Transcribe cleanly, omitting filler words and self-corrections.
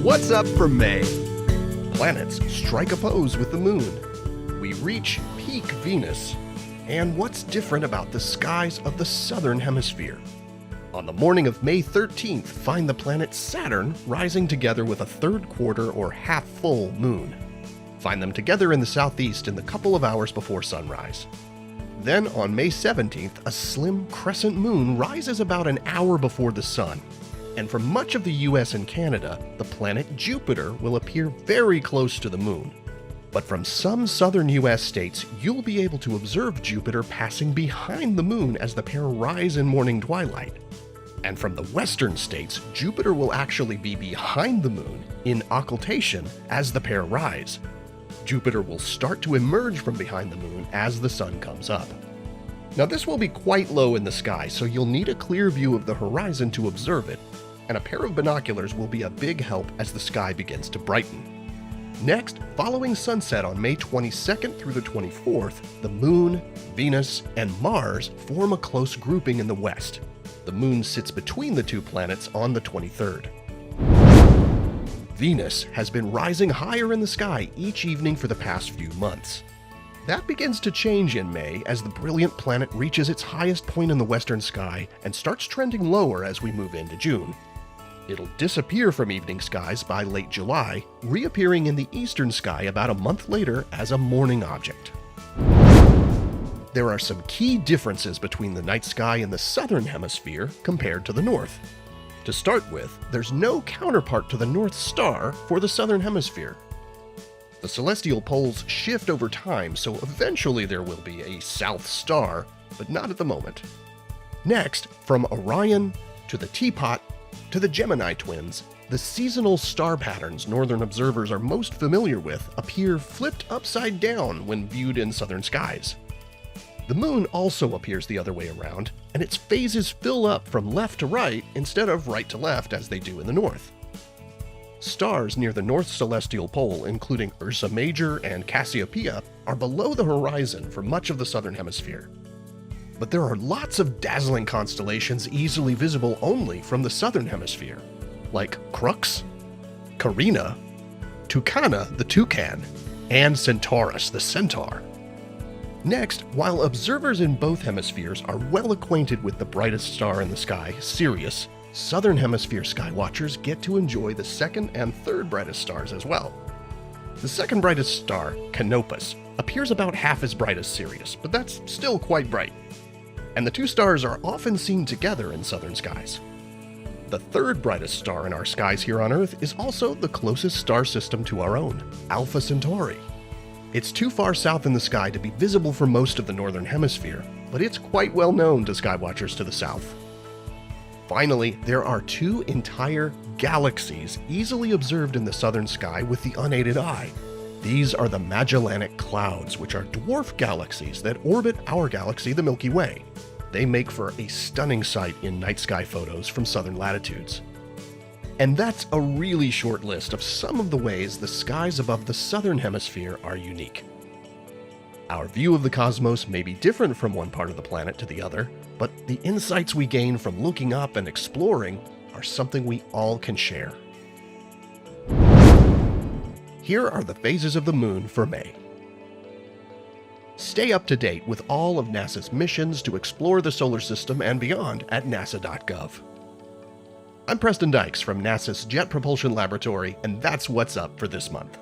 What's up for May? Planets strike a pose with the moon. We reach peak Venus. And what's different about the skies of the southern hemisphere? On the morning of May 13th, find the planet Saturn rising together with a third quarter or half-full moon. Find them together in the southeast in the couple of hours before sunrise. Then on May 17th, a slim crescent moon rises about an hour before the sun. And for much of the US and Canada, the planet Jupiter will appear very close to the moon. But from some southern US states, you'll be able to observe Jupiter passing behind the moon as the pair rise in morning twilight. And from the western states, Jupiter will actually be behind the moon in occultation as the pair rise. Jupiter will start to emerge from behind the moon as the sun comes up. Now this will be quite low in the sky, so you'll need a clear view of the horizon to observe it, and a pair of binoculars will be a big help as the sky begins to brighten. Next, following sunset on May 22nd through the 24th, the Moon, Venus, and Mars form a close grouping in the west. The Moon sits between the two planets on the 23rd. Venus has been rising higher in the sky each evening for the past few months. That begins to change in May as the brilliant planet reaches its highest point in the western sky and starts trending lower as we move into June. It'll disappear from evening skies by late July, reappearing in the eastern sky about a month later as a morning object. There are some key differences between the night sky in the southern hemisphere compared to the north. To start with, there's no counterpart to the North Star for the southern hemisphere. The celestial poles shift over time, so eventually there will be a South Star, but not at the moment. Next, from Orion to the Teapot to the Gemini twins, the seasonal star patterns northern observers are most familiar with appear flipped upside down when viewed in southern skies. The moon also appears the other way around, and its phases fill up from left to right instead of right to left as they do in the north. Stars near the north celestial pole, including Ursa Major and Cassiopeia, are below the horizon for much of the southern hemisphere. But there are lots of dazzling constellations easily visible only from the southern hemisphere, like Crux, Carina, Tucana the toucan, and Centaurus the centaur. Next, while observers in both hemispheres are well acquainted with the brightest star in the sky, Sirius, southern hemisphere skywatchers get to enjoy the second and third brightest stars as well. The second brightest star, Canopus, appears about half as bright as Sirius, but that's still quite bright. And the two stars are often seen together in southern skies. The third brightest star in our skies here on Earth is also the closest star system to our own, Alpha Centauri. It's too far south in the sky to be visible for most of the northern hemisphere, but it's quite well known to skywatchers to the south. Finally, there are two entire galaxies easily observed in the southern sky with the unaided eye. These are the Magellanic Clouds, which are dwarf galaxies that orbit our galaxy, the Milky Way. They make for a stunning sight in night sky photos from southern latitudes. And that's a really short list of some of the ways the skies above the southern hemisphere are unique. Our view of the cosmos may be different from one part of the planet to the other, but the insights we gain from looking up and exploring are something we all can share. Here are the phases of the moon for May. Stay up to date with all of NASA's missions to explore the solar system and beyond at nasa.gov. I'm Preston Dykes from NASA's Jet Propulsion Laboratory, and that's what's up for this month.